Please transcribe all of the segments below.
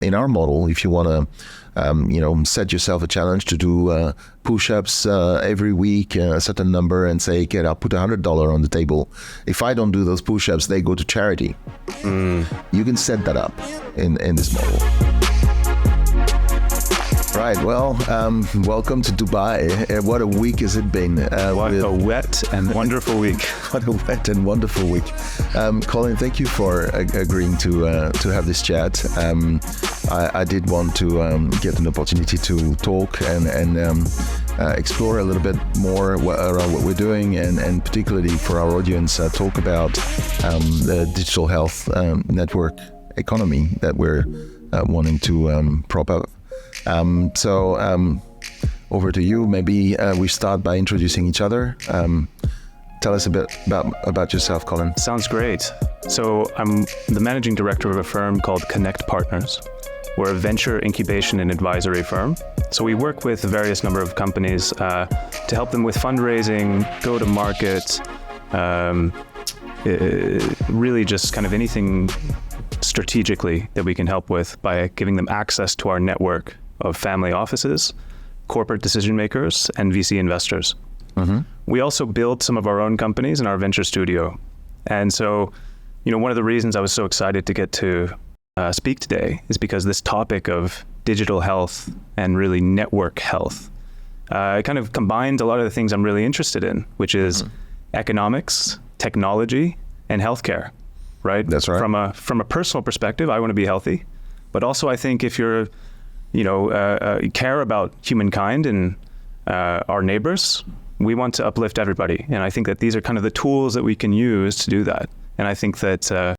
in our model, if you want to, set yourself a challenge to do push-ups every week, a certain number, and say, okay, I'll put $100 on the table. If I don't do those push-ups, they go to charity. You can set that up in this model. Right, well, welcome to Dubai. What a week has it been? What a wet and wonderful week. What a wet and wonderful week. Colin, thank you for agreeing to have this chat. I did want to get an opportunity to talk and explore a little bit more around what we're doing, and particularly for our audience, talk about the digital health network economy that we're wanting to prop up. Over to you. Maybe we start by introducing each other. Tell us a bit about yourself, Colin. Sounds great. So I'm the managing director of a firm called Connect Partners. We're a venture incubation and advisory firm. So we work with a various number of companies to help them with fundraising, go to market, really just kind of anything strategically that we can help with by giving them access to our network of family offices, corporate decision makers, and VC investors. Mm-hmm. We also build some of our own companies in our venture studio. And so, one of the reasons I was so excited to get to speak today is because this topic of digital health and really network health kind of combines a lot of the things I'm really interested in, which is economics, technology, and healthcare. Right? That's right. From a personal perspective, I want to be healthy, but also I think if you're, care about humankind and our neighbors, we want to uplift everybody. And I think that these are kind of the tools that we can use to do that. And I think that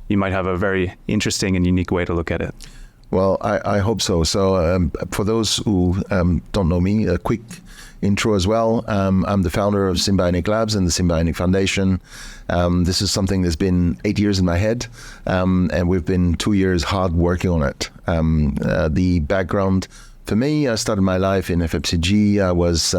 you might have a very interesting and unique way to look at it. Well, I hope so. So for those who don't know me, a quick intro as well. I'm the founder of SymbionIQ Labs and the SymbionIQ Foundation. This is something that's been 8 years in my head, and we've been 2 years hard working on it. The background for me, I started my life in FMCG. I was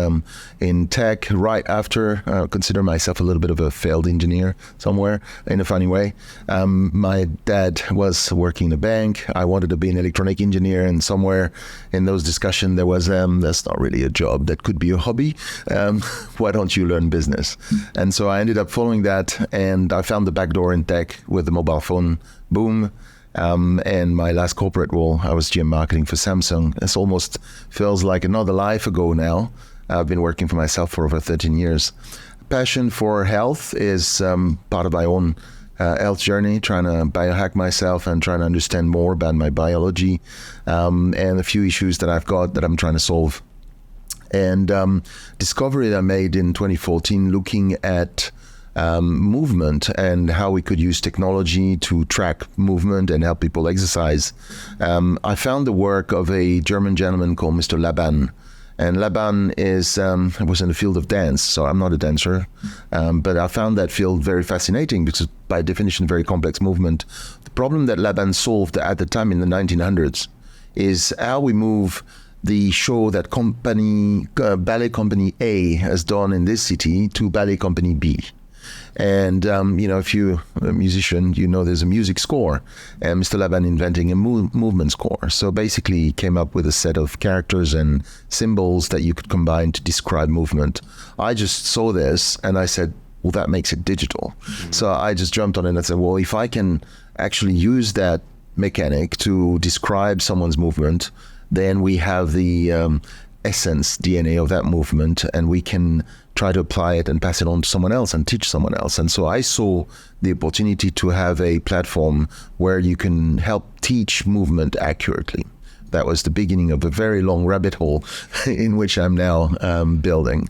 in tech right after. Consider myself a little bit of a failed engineer somewhere in a funny way. My dad was working in a bank. I wanted to be an electronic engineer, and somewhere in those discussions there was, that's not really a job. That could be a hobby. Why don't you learn business? And so I ended up following that, and I found the back door in tech with the mobile phone boom. And my last corporate role, I was GM marketing for Samsung. This almost feels like another life ago now. I've been working for myself for over 13 years. Passion for health is part of my own health journey, trying to biohack myself and trying to understand more about my biology and a few issues that I've got that I'm trying to solve. And discovery that I made in 2014 looking at movement and how we could use technology to track movement and help people exercise. I found the work of a German gentleman called Mr. Laban. And Laban was in the field of dance, so I'm not a dancer, but I found that field very fascinating because by definition, very complex movement. The problem that Laban solved at the time in the 1900s is how we move the show that ballet company A has done in this city to ballet company B. And, if you're a musician, there's a music score, and Mr. Laban inventing a movement score. So basically he came up with a set of characters and symbols that you could combine to describe movement. I just saw this and I said, well, that makes it digital. Mm-hmm. So I just jumped on it and said, well, if I can actually use that mechanic to describe someone's movement, then we have the essence, DNA of that movement, and we can try to apply it and pass it on to someone else and teach someone else. And so I saw the opportunity to have a platform where you can help teach movement accurately. That was the beginning of a very long rabbit hole in which I'm now building.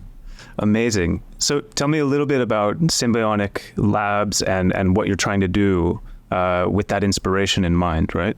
Amazing. So tell me a little bit about SymbionIQ Labs and what you're trying to do with that inspiration in mind, right?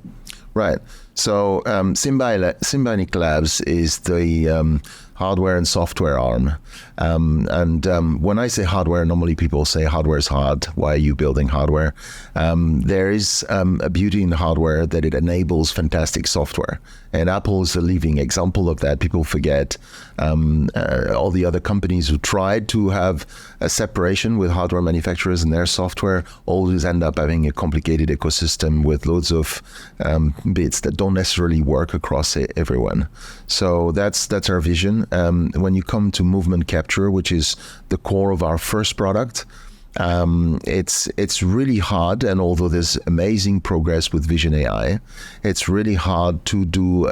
Right. So SymbionIQ Labs is the hardware and software arm. When I say hardware, normally people say hardware is hard. Why are you building hardware? There is a beauty in hardware that it enables fantastic software. And Apple is a living example of that. People forget all the other companies who tried to have a separation with hardware manufacturers and their software always end up having a complicated ecosystem with loads of bits that don't necessarily work across everyone. So that's our vision. When you come to movement capture, which is the core of our first product, it's really hard, and although there's amazing progress with Vision AI, it's really hard to do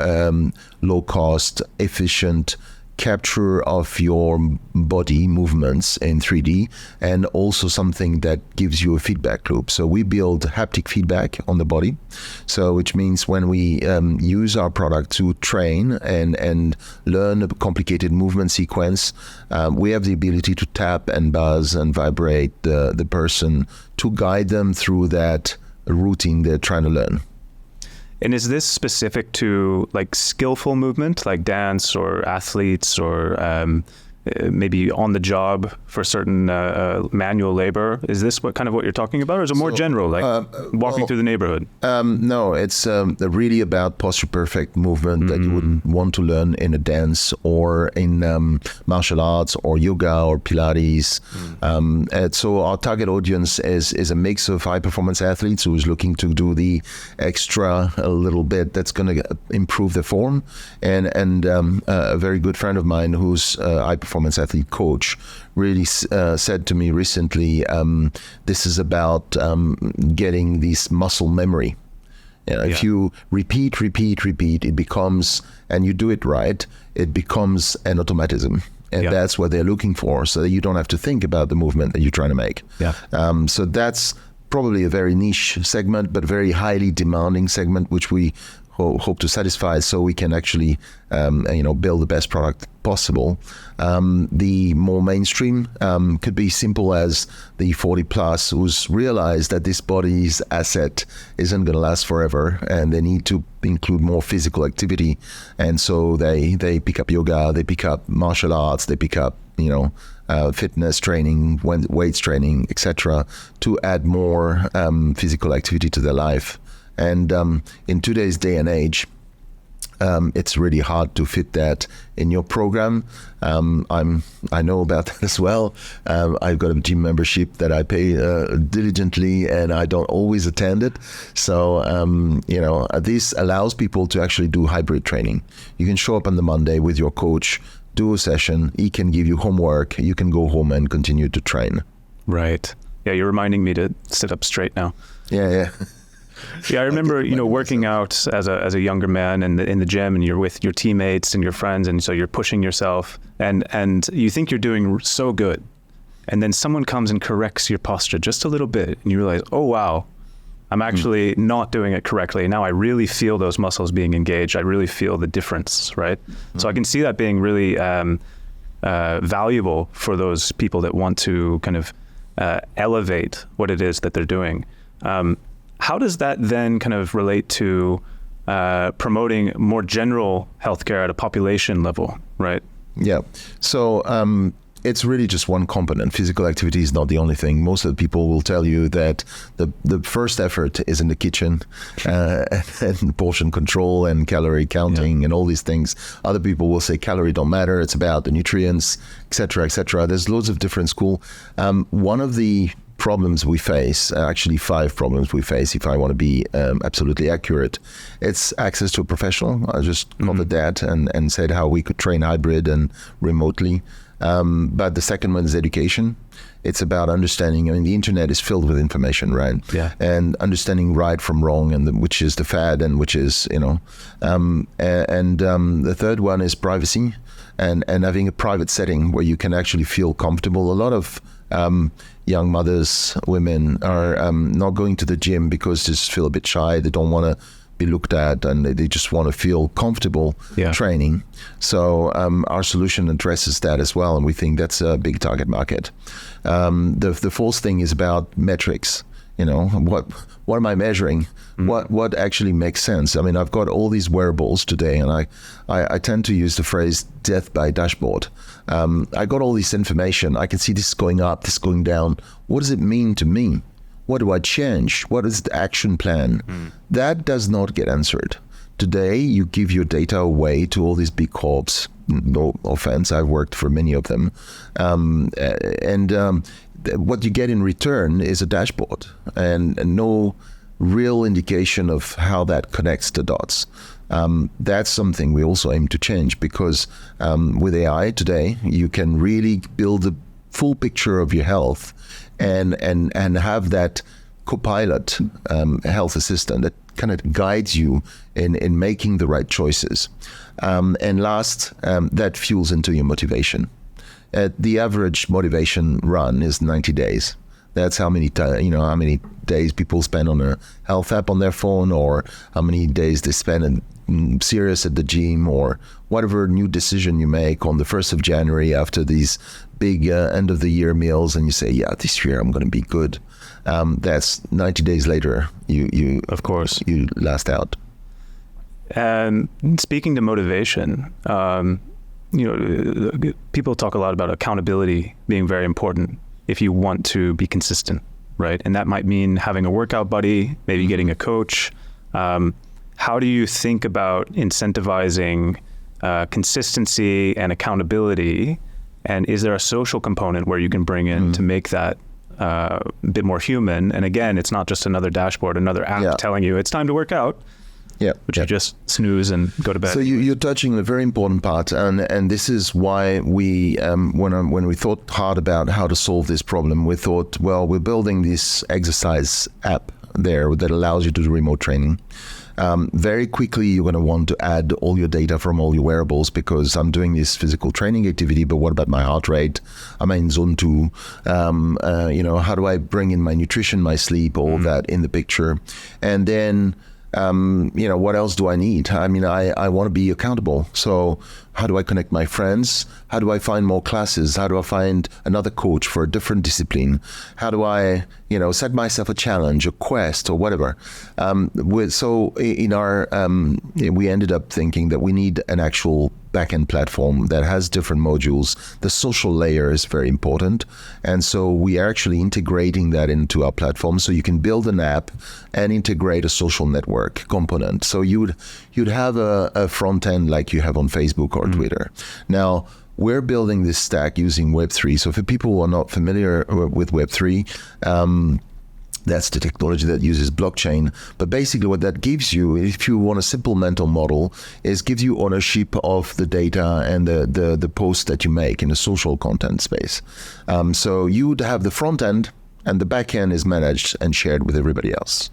low cost, efficient capture of your body movements in 3D, and also something that gives you a feedback loop. So we build haptic feedback on the body, so which means when we use our product to train and learn a complicated movement sequence, we have the ability to tap and buzz and vibrate the person to guide them through that routine they're trying to learn. And is this specific to like skillful movement, like dance or athletes, or maybe on the job for certain manual labor? Is this what you're talking about, or is it more general, like walking through the neighborhood? No, it's really about posture perfect movement that you would want to learn in a dance or in martial arts or yoga or Pilates. And so our target audience is a mix of high performance athletes who is looking to do the extra a little bit that's going to improve their form, and a very good friend of mine who's a high performance athlete coach really said to me recently, this is about getting this muscle memory. If you repeat, it becomes, and you do it right, it becomes an automatism. And that's what they're looking for, so that you don't have to think about the movement that you're trying to make. So that's probably a very niche segment, but a very highly demanding segment, which we hope to satisfy, so we can actually build the best product possible. The more mainstream could be simple as the 40 plus who's realized that this body's asset isn't going to last forever, and they need to include more physical activity, and so they pick up yoga, they pick up martial arts, they pick up fitness training, weights training, etc., to add more physical activity to their life. And in today's day and age, it's really hard to fit that in your program. I know about that as well. I've got a gym membership that I pay diligently, and I don't always attend it. So this allows people to actually do hybrid training. You can show up on the Monday with your coach, do a session. He can give you homework. You can go home and continue to train. Right. Yeah, you're reminding me to sit up straight now. Yeah. Yeah, I remember, working out as a younger man in the gym, and you're with your teammates and your friends, and so you're pushing yourself, and you think you're doing so good, and then someone comes and corrects your posture just a little bit, and you realize, oh wow, I'm actually not doing it correctly. Now I really feel those muscles being engaged. I really feel the difference, right? So I can see that being really valuable for those people that want to kind of elevate what it is that they're doing. How does that then kind of relate to promoting more general healthcare at a population level, right? Yeah. So it's really just one component. Physical activity is not the only thing. Most of the people will tell you that the first effort is in the kitchen, and portion control and calorie counting and all these things. Other people will say calorie don't matter. It's about the nutrients, et cetera, et cetera. There's loads of different schools. One of the problems we face, actually 5 problems we face, if I want to be absolutely accurate, it's access to a professional. I just covered that and said how we could train hybrid and remotely. But the second one is education. It's about understanding. The internet is filled with information, right? Yeah. And understanding right from wrong, and which is the fad, and which is, the third one is privacy, and having a private setting where you can actually feel comfortable. A lot of young mothers, women are not going to the gym because they just feel a bit shy. They don't want to be looked at, and they just want to feel comfortable training. So our solution addresses that as well, and we think that's a big target market. The fourth thing is about metrics. What am I measuring? What actually makes sense? I mean, I've got all these wearables today, and I tend to use the phrase death by dashboard. I got all this information. I can see this going up, this going down. What does it mean to me? What do I change? What is the action plan? That does not get answered. Today, you give your data away to all these big corps. No offense, I've worked for many of them. What you get in return is a dashboard and no real indication of how that connects the dots. That's something we also aim to change, because with AI today, you can really build a full picture of your health and have that co-pilot health assistant that kind of guides you in making the right choices. And last, that fuels into your motivation. The average motivation run is 90 days. That's how many how many days people spend on a health app on their phone, or how many days they spend serious at the gym, or whatever new decision you make on the 1st of January after these big end of the year meals, and you say, yeah, this year I'm going to be good. That's 90 days later, you of course you last out. And speaking to motivation, people talk a lot about accountability being very important if you want to be consistent, right? And that might mean having a workout buddy, maybe getting a coach. How do you think about incentivizing consistency and accountability? And is there a social component where you can bring in to make that a bit more human? And again, it's not just another dashboard, another app telling you it's time to work out. Yeah, but you just snooze and go to bed. So you're touching a very important part, and this is why we, when we thought hard about how to solve this problem, we thought, well, we're building this exercise app there that allows you to do remote training. Very quickly, you're going to want to add all your data from all your wearables, because I'm doing this physical training activity, but what about my heart rate? Am I in zone 2? How do I bring in my nutrition, my sleep, all of that in the picture? And then what else do I need? I mean, I want to be accountable. So how do I connect my friends? How do I find more classes? How do I find another coach for a different discipline? How do I, set myself a challenge, a quest, or whatever? We ended up thinking that we need an actual backend platform that has different modules. The social layer is very important. And so we are actually integrating that into our platform. So you can build an app and integrate a social network component. So you'd have a front end like you have on Facebook or Twitter. Now, we're building this stack using Web3. So for people who are not familiar with Web3, that's the technology that uses blockchain. But basically what that gives you, if you want a simple mental model, is gives you ownership of the data and the posts that you make in the social content space. So you would have the front end, and the back end is managed and shared with everybody else.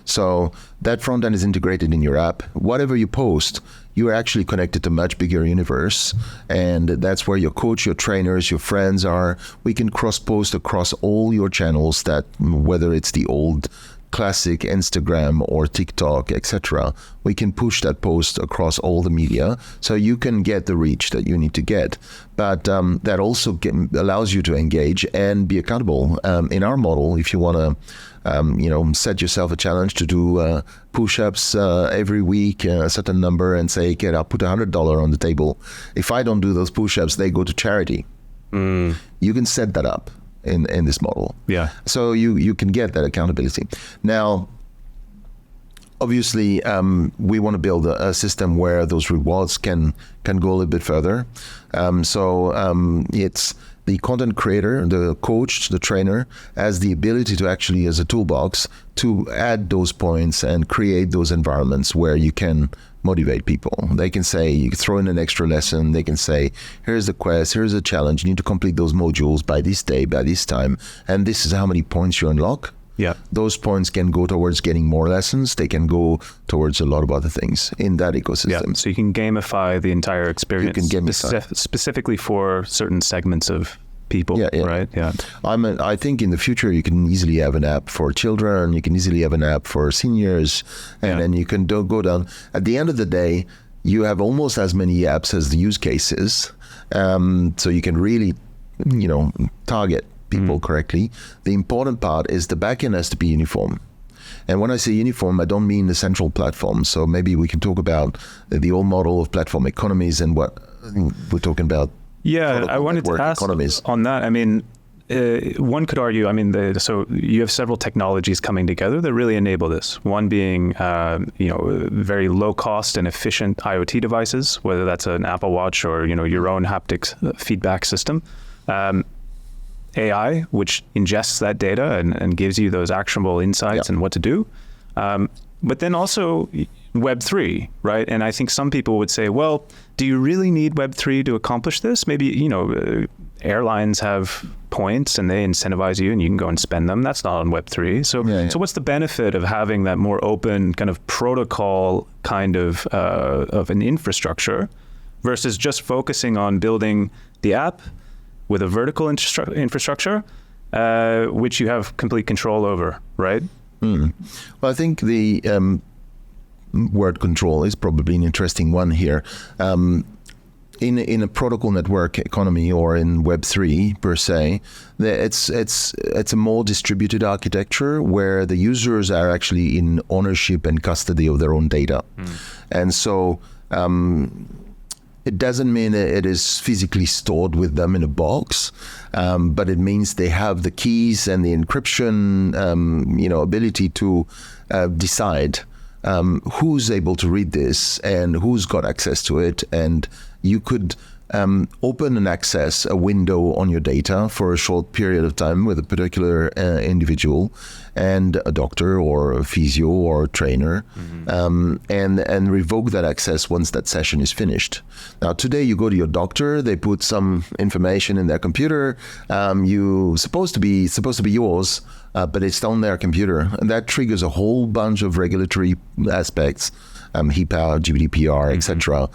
So that front end is integrated in your app. Whatever you post, you are actually connected to a much bigger universe. And that's where your coach, your trainers, your friends are. We can cross-post across all your channels, that whether it's the old classic Instagram or TikTok, etc. We can push that post across all the media, so you can get the reach that you need to get. But that also allows you to engage and be accountable. In our model, if you want to set yourself a challenge to do push-ups every week, a certain number, and say, okay, I'll put $100 on the table. If I don't do those push-ups, they go to charity. You can set that up in this model. Yeah. So you can get that accountability. Now, obviously, we want to build a system where those rewards can go a little bit further. It's the content creator, the coach, the trainer has the ability to actually, as a toolbox, to add those points and create those environments where you can motivate people. They can say, you can throw in an extra lesson. They can say, here's the quest, here's the challenge. You need to complete those modules by this day, by this time. And this is how many points you unlock. Yeah. Those points can go towards getting more lessons. They can go towards a lot of other things in that ecosystem. Yeah. So you can gamify the entire experience. You can gamify. Specifically for certain segments of people, right? Yeah. I think in the future you can easily have an app for children. You can easily have an app for seniors, and then you can go down. At the end of the day, you have almost as many apps as the use cases, so you can really, target people correctly. The important part is the backend has to be uniform. And when I say uniform, I don't mean the central platform. So maybe we can talk about the old model of platform economies and what we're talking about. Yeah, I wanted to ask on that. I mean, one could argue, so you have several technologies coming together that really enable this. One being, very low cost and efficient IoT devices, whether that's an Apple Watch or, your own haptic feedback system. AI, which ingests that data and gives you those actionable insights and what to do. But then also Web3, right? And I think some people would say, well, do you really need Web3 to accomplish this? Maybe, airlines have points and they incentivize you and you can go and spend them. That's not on Web3. So what's the benefit of having that more open kind of protocol kind of an infrastructure versus just focusing on building the app with a vertical infrastructure, which you have complete control over, right? Well, I think the word control is probably an interesting one here. In a protocol network economy or in Web3 per se, it's a more distributed architecture where the users are actually in ownership and custody of their own data. And so it doesn't mean it is physically stored with them in a box, but it means they have the keys and the encryption, ability to decide who's able to read this and who's got access to it. And you could open and access a window on your data for a short period of time with a particular individual and a doctor or a physio or a trainer, and revoke that access once that session is finished. Now, today you go to your doctor, they put some information in their computer, supposed to be yours, but it's on their computer, and that triggers a whole bunch of regulatory aspects, HIPAA, GDPR, etc.,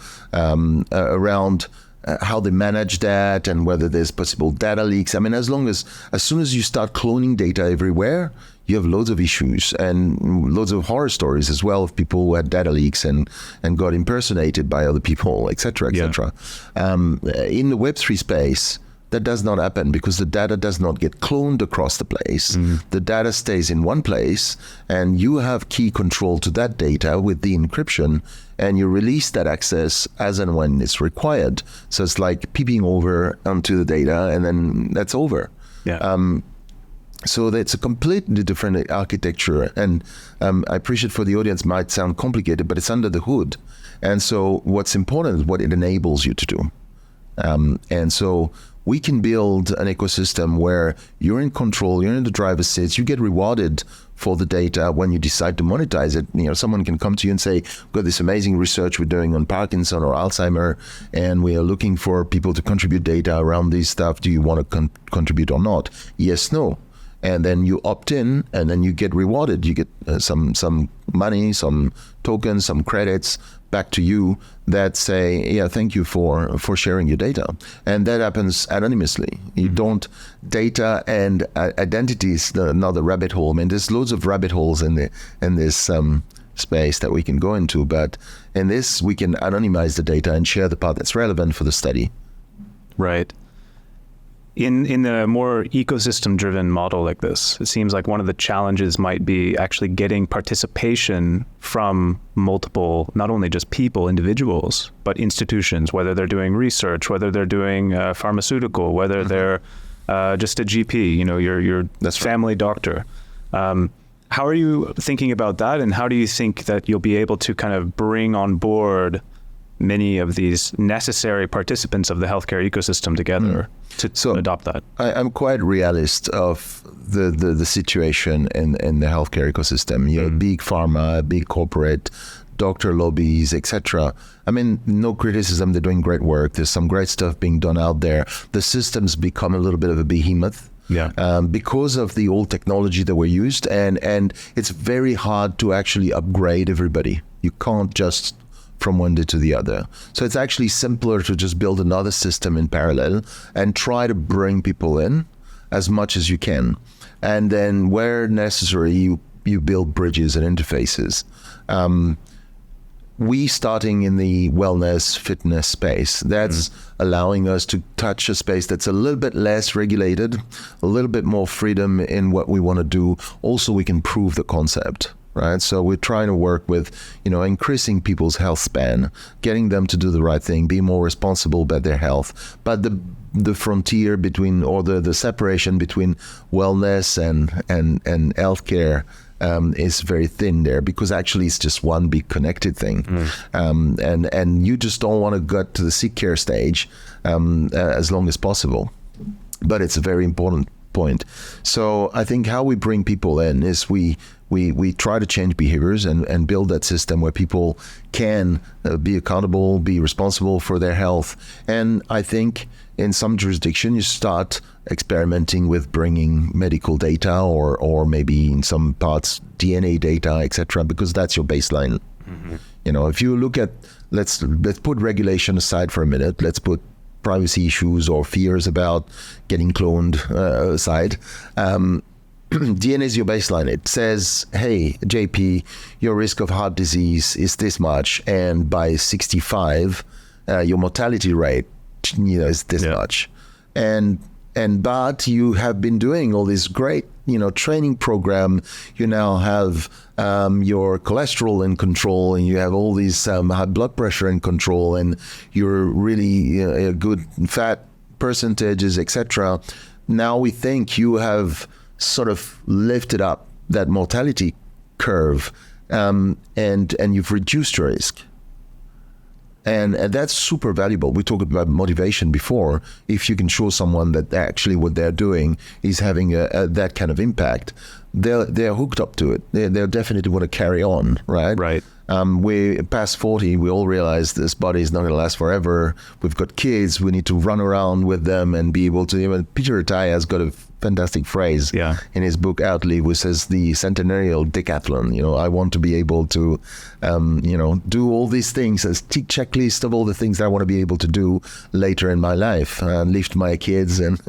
around how they manage that and whether there's possible data leaks. I mean, as soon as you start cloning data everywhere, you have loads of issues and loads of horror stories as well of people who had data leaks and got impersonated by other people, etc., etc. In the Web3 space, that does not happen because the data does not get cloned across the place. The data stays in one place and you have key control to that data with the encryption, and you release that access as and when it's required. So it's like peeping over onto the data and then that's over. So that's a completely different architecture. And I appreciate for the audience might sound complicated, but it's under the hood. And so what's important is what it enables you to do. And so we can build an ecosystem where you're in control, you're in the driver's seat, you get rewarded for the data when you decide to monetize it. Someone can come to you and say, we've got this amazing research we're doing on Parkinson or Alzheimer, and we are looking for people to contribute data around this stuff. Do you want to contribute or not? Yes, no. And then you opt in, and then you get rewarded. You get some money, some tokens, some credits back to you that say, thank you for sharing your data. And that happens anonymously. You don't, data and identity is another rabbit hole. I mean, there's loads of rabbit holes in this space that we can go into, but in this, we can anonymize the data and share the part that's relevant for the study. Right. In a more ecosystem-driven model like this, it seems like one of the challenges might be actually getting participation from multiple, not only just people, individuals, but institutions, whether they're doing research, whether they're doing pharmaceutical, whether they're just a GP, your family doctor. How are you thinking about that, and how do you think that you'll be able to kind of bring on board many of these necessary participants of the healthcare ecosystem together to adopt that? I'm quite realist of the situation in the healthcare ecosystem. Big pharma, big corporate, doctor lobbies, etc. I mean, no criticism, they're doing great work. There's some great stuff being done out there. The systems become a little bit of a behemoth. Because of the old technology that were used, and it's very hard to actually upgrade everybody. You can't just from one day to the other. So it's actually simpler to just build another system in parallel and try to bring people in as much as you can. And then where necessary, you build bridges and interfaces. we starting in the wellness fitness space, that's allowing us to touch a space that's a little bit less regulated, a little bit more freedom in what we want to do. Also, we can prove the concept, right? So we're trying to work with, increasing people's health span, getting them to do the right thing, be more responsible about their health. But the frontier between, or the separation between wellness and healthcare is very thin there, because actually it's just one big connected thing. And you just don't want to get to the sick care stage as long as possible. But it's a very important point. So I think how we bring people in is we try to change behaviors and build that system where people can be accountable, be responsible for their health. And I think in some jurisdiction, you start experimenting with bringing medical data or maybe in some parts DNA data, etc., because that's your baseline. If you look at, let's put regulation aside for a minute. Let's put privacy issues or fears about getting cloned aside. DNA is your baseline. It says, hey, JP, your risk of heart disease is this much, and by 65, your mortality rate, is this much. But you have been doing all this great, training program. You now have your cholesterol in control, and you have all these high blood pressure in control, and you're really a good fat percentages, etc. Now we think you have sort of lifted up that mortality curve, and you've reduced your risk. And that's super valuable. We talked about motivation before. If you can show someone that actually what they're doing is having that kind of impact, they're hooked up to it. They'll definitely want to carry on, right? Right. We past 40, we all realize this body is not going to last forever. We've got kids. We need to run around with them and be able to. Even Peter Attia has got a fantastic phrase in his book Outlive, which says the centenarial decathlon. I want to be able to, do all these things, a checklist of all the things that I want to be able to do later in my life, lift my kids and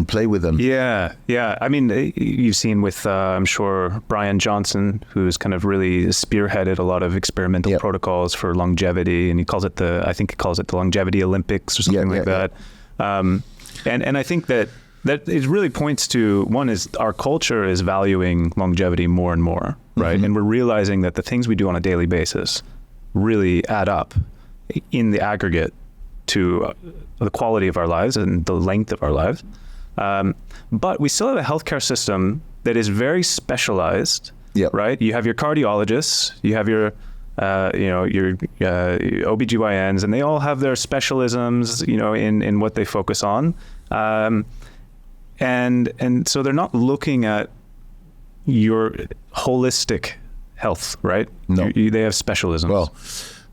play with them. Yeah. I mean, you've seen with, I'm sure, Brian Johnson, who's kind of really spearheaded a lot of experimental protocols for longevity, and he calls it the longevity Olympics or something like that. And I think that it really points to, one is our culture is valuing longevity more and more, right? And we're realizing that the things we do on a daily basis really add up in the aggregate to the quality of our lives and the length of our lives. But we still have a healthcare system that is very specialized, right? You have your cardiologists, you have your OBGYNs, and they all have their specialisms, in what they focus on. And so they're not looking at your holistic health, right? No. They have specialisms. Well,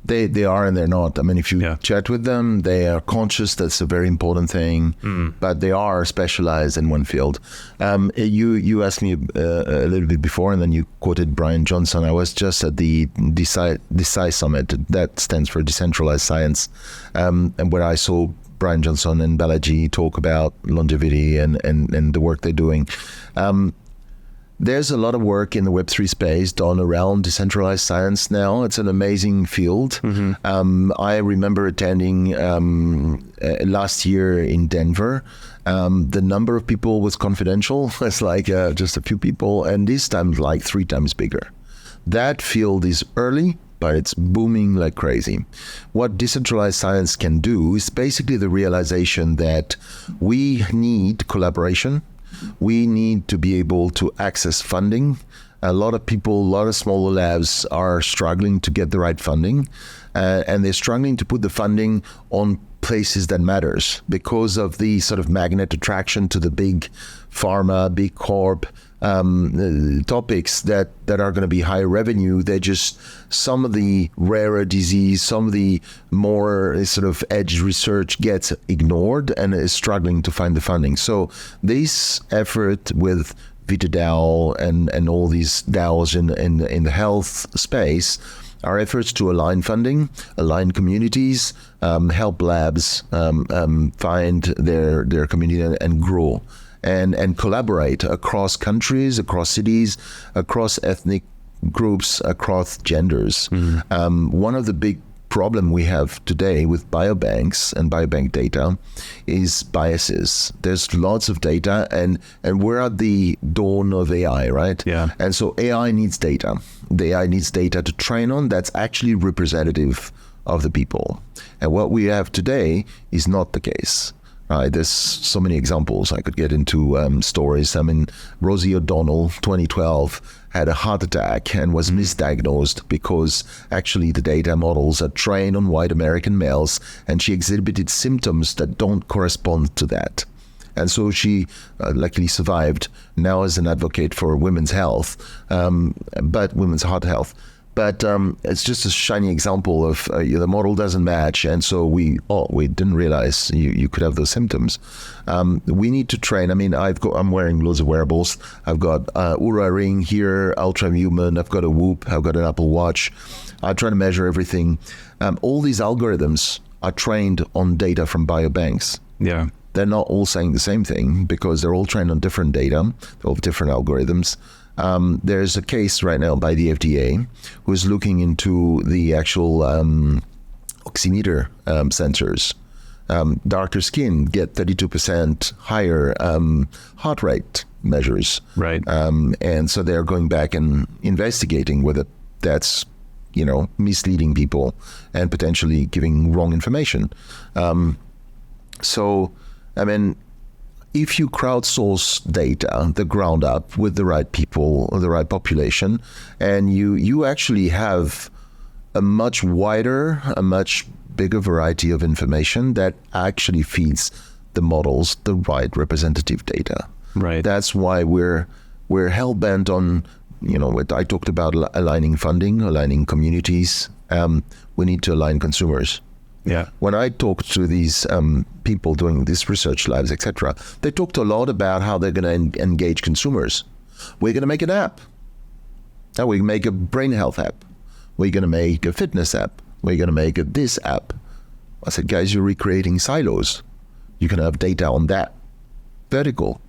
they are and they're not. I mean, if you chat with them, they are conscious. That's a very important thing. But they are specialized in one field. You asked me a little bit before, and then you quoted Brian Johnson. I was just at the DECI Summit. That stands for Decentralized Science, and where I saw Brian Johnson and Balaji talk about longevity and the work they're doing. There's a lot of work in the Web3 space done around decentralized science now. It's an amazing field. I remember attending last year in Denver. The number of people was confidential. It's like just a few people, and this time like 3 times bigger. That field is early, but it's booming like crazy. What decentralized science can do is basically the realization that we need collaboration. We need to be able to access funding. A lot of people, a lot of smaller labs are struggling to get the right funding, and they're struggling to put the funding on places that matters because of the sort of magnet attraction to the big pharma, big corp topics that are going to be high revenue. They're just some of the rarer disease, some of the more sort of edge research gets ignored and is struggling to find the funding. So this effort with VitaDAO and all these DAOs in the health space are efforts to align funding, align communities, help labs find their community and grow. And collaborate across countries, across cities, across ethnic groups, across genders. One of the big problem we have today with biobanks and biobank data is biases. There's lots of data, and we're at the dawn of AI, right? Yeah. And so AI needs data. The AI needs data to train on that's actually representative of the people. And what we have today is not the case. Right, there's so many examples I could get into stories. I mean, Rosie O'Donnell, 2012, had a heart attack and was misdiagnosed because actually the data models are trained on white American males, and she exhibited symptoms that don't correspond to that. And so she luckily survived, now as an advocate for women's health, but women's heart health. But it's just a shiny example of the model doesn't match, and so we didn't realize you could have those symptoms. We need to train. I mean, I'm wearing loads of wearables. I've got Oura Ring here, Ultrahuman. I've got a Whoop. I've got an Apple Watch. I try to measure everything. All these algorithms are trained on data from biobanks. Yeah. They're not all saying the same thing because they're all trained on different data. They all have different algorithms. There's a case right now by the FDA who's looking into the actual oximeter sensors. Darker skin get 32% higher heart rate measures. Right. And so they're going back and investigating whether that's, misleading people and potentially giving wrong information. If you crowdsource data, the ground up, with the right people or the right population, and you actually have a much wider, a much bigger variety of information that actually feeds the models the right representative data. Right. That's why we're hell bent on, I talked about aligning funding, aligning communities. We need to align consumers. Yeah. When I talk to these people doing these research labs, etc., they talked a lot about how they're going to engage consumers. We're going to make an app. Now we make a brain health app. We're going to make a fitness app. We're going to make this app. I said, guys, you're recreating silos. You can have data on that vertical.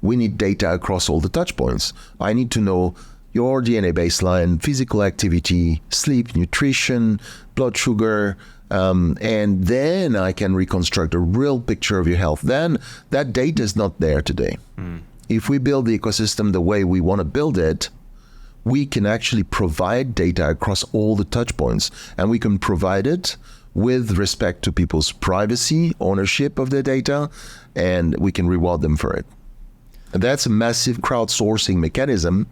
We need data across all the touch points. I need to know your DNA baseline, physical activity, sleep, nutrition, blood sugar, and then I can reconstruct a real picture of your health. Then that data is not there today. If we build the ecosystem the way we want to build it, we can actually provide data across all the touch points, and we can provide it with respect to people's privacy, ownership of their data, and we can reward them for it. And that's a massive crowdsourcing mechanism,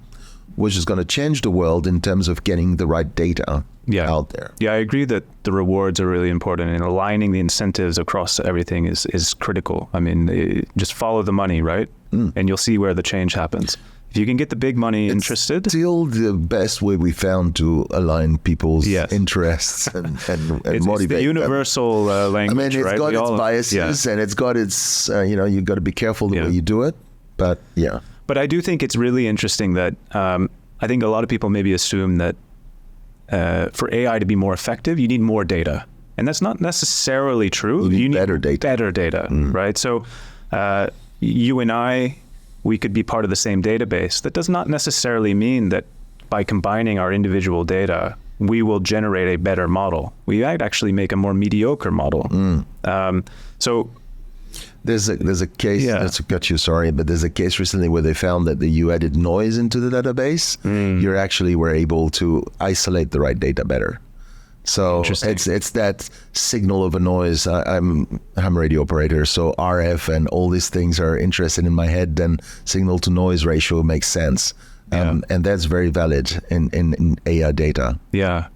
which is going to change the world in terms of getting the right data out there. Yeah, I agree that the rewards are really important, and aligning the incentives across everything is critical. I mean, just follow the money, right? And you'll see where the change happens. If you can get the big money interested. It's still the best way we found to align people's interests and it's motivate the universal language, it's right? got its biases and it's got its, you've got to be careful the way you do it. But yeah. But I do think it's really interesting that I think a lot of people maybe assume that for AI to be more effective, you need more data. And that's not necessarily true. You need better data, right? So you and I, we could be part of the same database. That does not necessarily mean that by combining our individual data, we will generate a better model. We might actually make a more mediocre model. So there's a case that's got you, sorry, but there's a case recently where they found that you added noise into the database, you actually were able to isolate the right data better. So it's that signal of a noise. I'm a radio operator, so RF and all these things are interested in my head. Then signal to noise ratio makes sense, and that's very valid in AI data. Yeah.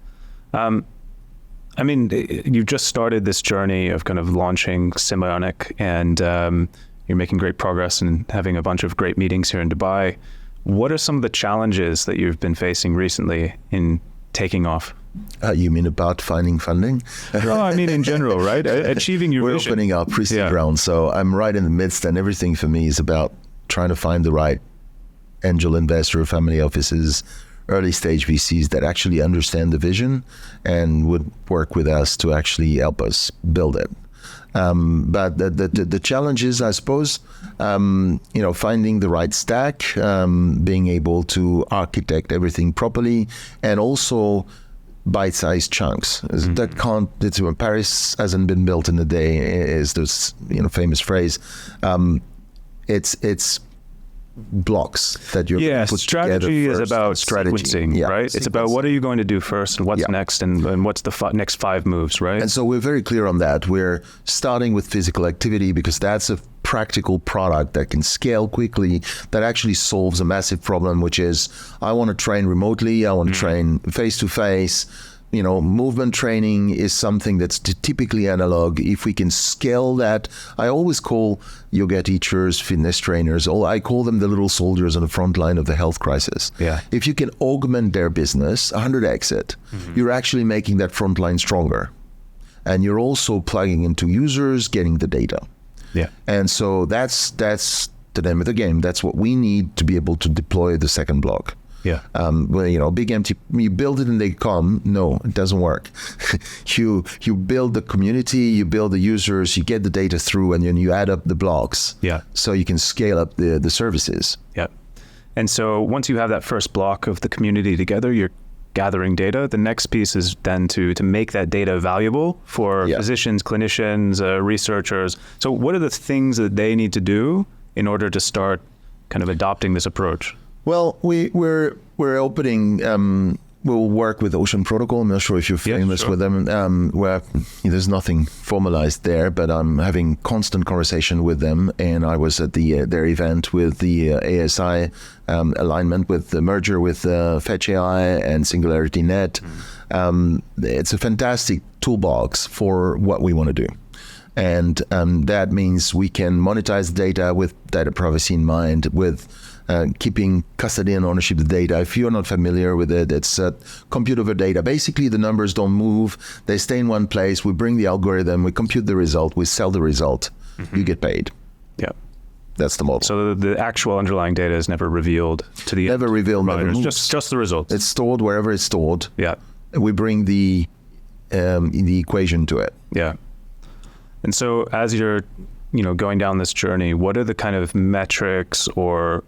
I mean, you've just started this journey of kind of launching SymbionIQ, and you're making great progress and having a bunch of great meetings here in Dubai. What are some of the challenges that you've been facing recently in taking off? You mean about finding funding? No, I mean in general, right? Achieving your vision. We're opening up pre-seed round, so I'm right in the midst, and everything for me is about trying to find the right angel investor, family offices, early stage VCs that actually understand the vision and would work with us to actually help us build it. But the challenge is, I suppose, finding the right stack, being able to architect everything properly, and also bite-sized chunks. That can't. Paris hasn't been built in a day. Is this famous phrase? It's blocks that you're put strategy is about sequencing, right? Sequence. It's about what are you going to do first and what's next and what's the next 5 moves, right? And so we're very clear on that. We're starting with physical activity because that's a practical product that can scale quickly, that actually solves a massive problem, which is I want to train remotely, I want to train face-to-face. Movement training is something that's typically analog. If we can scale that, I always call yoga teachers, fitness trainers, I call them the little soldiers on the front line of the health crisis. Yeah. If you can augment their business, 100x it, you're actually making that front line stronger. And you're also plugging into users, getting the data. Yeah. And so that's the name of the game. That's what we need to be able to deploy the second block. Yeah. Big empty, you build it and they come. No, it doesn't work. You build the community, you build the users, you get the data through, and then you add up the blocks. Yeah. So you can scale up the services. Yeah. And so once you have that first block of the community together, you're gathering data. The next piece is then to make that data valuable for physicians, clinicians, researchers. So what are the things that they need to do in order to start kind of adopting this approach? Well, we're opening. We'll work with Ocean Protocol. I'm not sure if you're famous with them. Where there's nothing formalized there, but I'm having constant conversation with them. And I was at their event with the ASI alignment with the merger with Fetch AI and Singularity Net. It's a fantastic toolbox for what we want to do. And that means we can monetize data with data privacy in mind, with keeping custody and ownership of the data. If you're not familiar with it, it's compute over data. Basically, the numbers don't move. They stay in one place. We bring the algorithm, we compute the result, we sell the result, you get paid. Yeah. That's the model. So the actual underlying data is never revealed to the never revealed, never moves. Just the results. It's stored wherever it's stored. Yeah. We bring the equation to it. Yeah. And so as you're going down this journey, what are the kind of metrics or,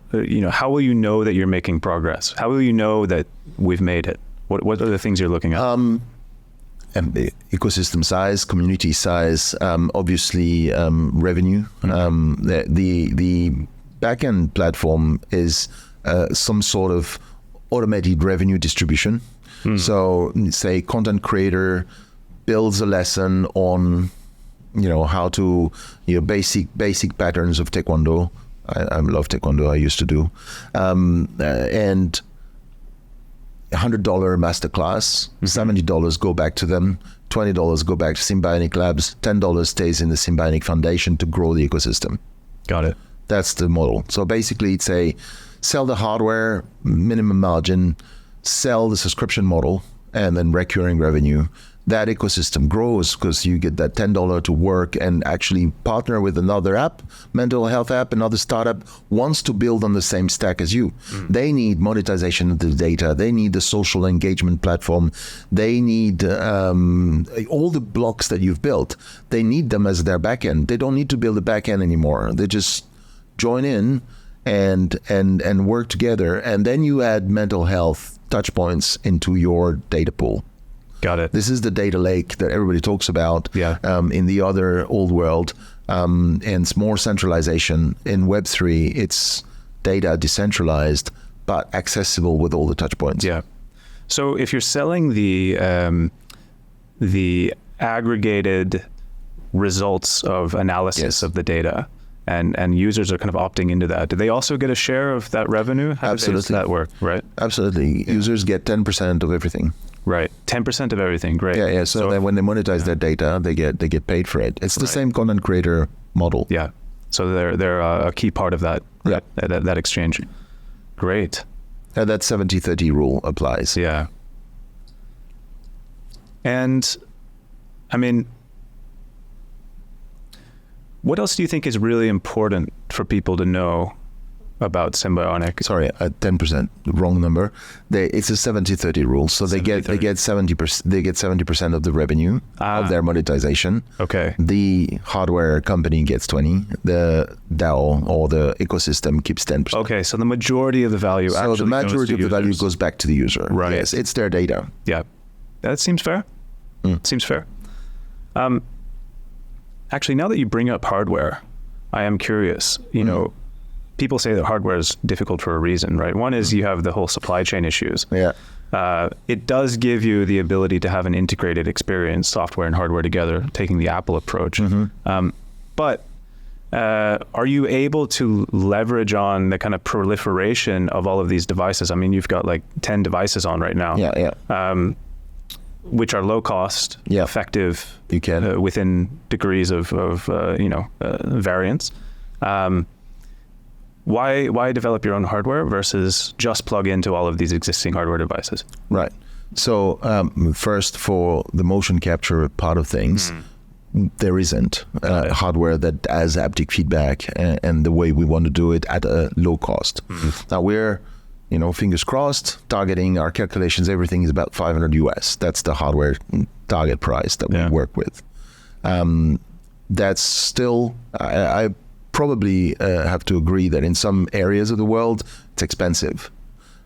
how will you know that you're making progress? How will you know that we've made it? What are the things you're looking at? Ecosystem size, community size, obviously revenue. The backend platform is some sort of automated revenue distribution. So say content creator builds a lesson on how to, basic patterns of Taekwondo. I love Taekwondo, I used to do. And $100 masterclass, $70 go back to them, $20 go back to SymbionIQ Labs, $10 stays in the SymbionIQ Foundation to grow the ecosystem. Got it. That's the model. So basically it's sell the hardware, minimum margin, sell the subscription model, and then recurring revenue. That ecosystem grows because you get that $10 to work and actually partner with another app, mental health app, another startup wants to build on the same stack as you. They need monetization of the data. They need the social engagement platform. They need all the blocks that you've built. They need them as their backend. They don't need to build a backend anymore. They just join in and work together. And then you add mental health touch points into your data pool. Got it. This is the data lake that everybody talks about in the other old world. And it's more centralization. In Web3, it's data decentralized, but accessible with all the touch points. Yeah. So if you're selling the aggregated results of analysis of the data, and users are kind of opting into that, do they also get a share of that revenue? How does that work, right? Absolutely. Yeah. Users get 10% of everything. Right, 10% of everything. Great. Yeah. So then when they monetize their data, they get paid for it. It's the same content creator model. Yeah. So they're a key part of that. Yeah. That exchange. Great. And that 70-30 rule applies. Yeah. And I mean, what else do you think is really important for people to know about SymbionIQ? Sorry, 10%, wrong number. It's a 70-30 rule. So they get 70%. They get 70% of the revenue of their monetization. Okay. The hardware company gets 20. The DAO or the ecosystem keeps 10%. Okay, so the majority of the value. So the majority of the value goes back to the user. Right. Yes, it's their data. Yeah, that seems fair. Seems fair. Actually, now that you bring up hardware, I am curious. You know, people say that hardware is difficult for a reason, right? One is you have the whole supply chain issues. Yeah. It does give you the ability to have an integrated experience, software and hardware together, taking the Apple approach. But are you able to leverage on the kind of proliferation of all of these devices? I mean, you've got like 10 devices on right now. Yeah. Which are low cost, effective, you can within degrees of variance. Why develop your own hardware versus just plug into all of these existing hardware devices? Right. So first, for the motion capture part of things, there isn't hardware that has haptic feedback and the way we want to do it at a low cost. Now we're, fingers crossed, targeting our calculations, everything is about $500 US. That's the hardware target price that we work with. That's still, I probably have to agree that in some areas of the world, it's expensive.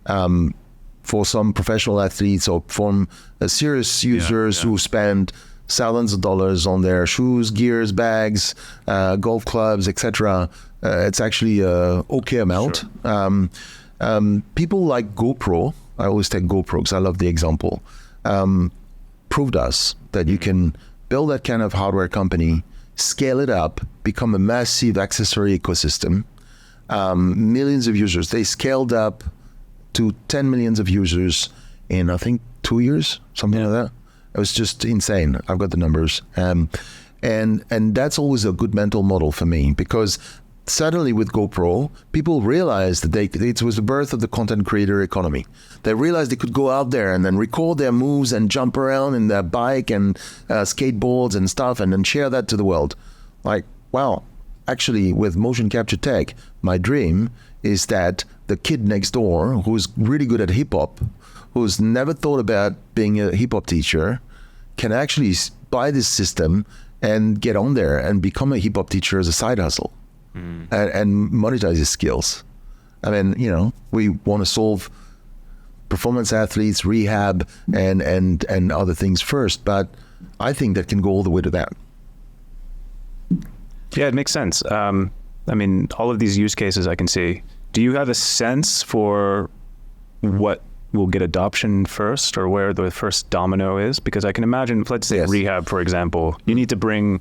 For some professional athletes or from serious users who spend thousands of dollars on their shoes, gears, bags, golf clubs, etc., it's actually a okay amount. People like GoPro, I always take GoPro because I love the example, proved us that you can build that kind of hardware company, scale it up, become a massive accessory ecosystem, millions of users. They scaled up to 10 millions of users in, I think, 2 years, something like that. It was just insane. I've got the numbers. And that's always a good mental model for me, because suddenly with GoPro, people realized that it was the birth of the content creator economy. They realized they could go out there and then record their moves and jump around in their bike and skateboards and stuff, and then share that to the world. Like, wow, actually with motion capture tech, my dream is that the kid next door who's really good at hip hop, who's never thought about being a hip hop teacher, can actually buy this system and get on there and become a hip hop teacher as a side hustle. And monetize his skills. I mean, we want to solve performance athletes, rehab, and other things first, but I think that can go all the way to that. Yeah, it makes sense. I mean, all of these use cases I can see. Do you have a sense for what will get adoption first, or where the first domino is? Because I can imagine, let's say rehab, for example, you need to bring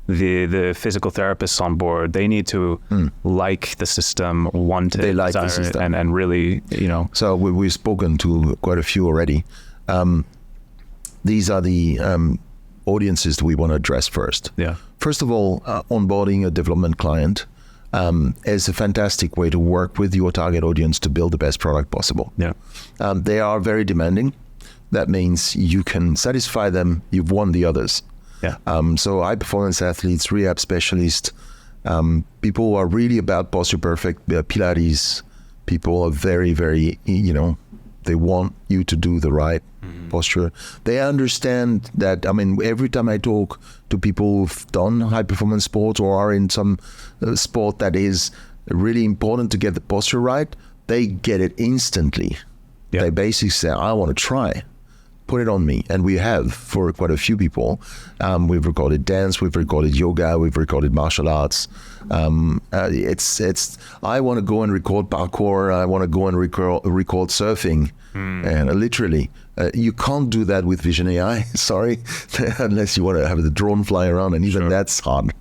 the physical therapists on board. They need to like the system, want it, like the system, and really, So we've spoken to quite a few already. These are the audiences that we want to address first. Yeah. First of all, onboarding a development client is a fantastic way to work with your target audience to build the best product possible. Yeah. They are very demanding. That means you can satisfy them. You've won the others. Yeah. So high performance athletes, rehab specialists, people who are really about posture perfect, Pilates, people are very, very, they want you to do the right posture. They understand that, every time I talk to people who've done high performance sports or are in some sport that is really important to get the posture right, they get it instantly. Yeah. They basically say, I want to try. Put it on me. And we have for quite a few people. We've recorded dance, we've recorded yoga, we've recorded martial arts. I want to go and record parkour, I want to go and record surfing. And literally, you can't do that with Vision AI, sorry, unless you want to have the drone fly around, and even that's hard.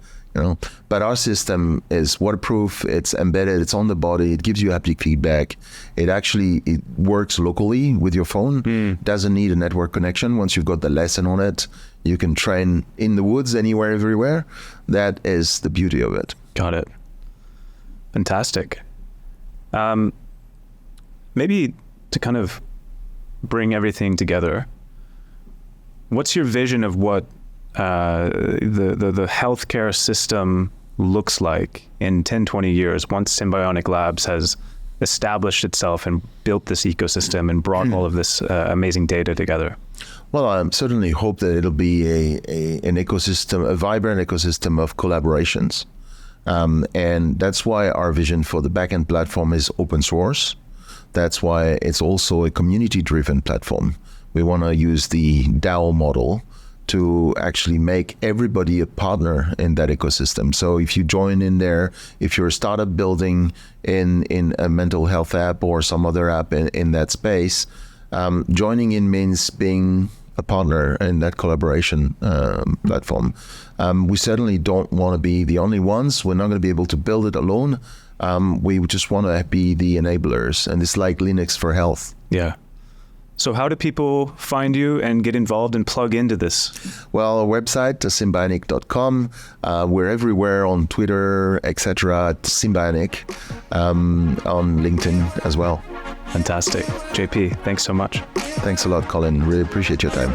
But our system is waterproof, it's embedded, it's on the body, it gives you haptic feedback. It works locally with your phone, doesn't need a network connection. Once you've got the lesson on it, you can train in the woods, anywhere, everywhere. That is the beauty of it. Got it. Fantastic. Maybe to kind of bring everything together, what's your vision of what the healthcare system looks like in 10, 20 years once SymbionIQ Labs has established itself and built this ecosystem and brought all of this amazing data together? Well, I certainly hope that it'll be an ecosystem, a vibrant ecosystem of collaborations. And that's why our vision for the backend platform is open source. That's why it's also a community-driven platform. We want to use the DAO model to actually make everybody a partner in that ecosystem. So if you join in there, if you're a startup building in a mental health app or some other app in that space, joining in means being a partner in that collaboration platform. We certainly don't want to be the only ones. We're not going to be able to build it alone. We just want to be the enablers, and it's like Linux for health. Yeah. So how do people find you and get involved and plug into this? Well, our website, SymbionIQ.com. We're everywhere on Twitter, etc. at SymbionIQ, on LinkedIn as well. Fantastic. JP, thanks so much. Thanks a lot, Colin. Really appreciate your time.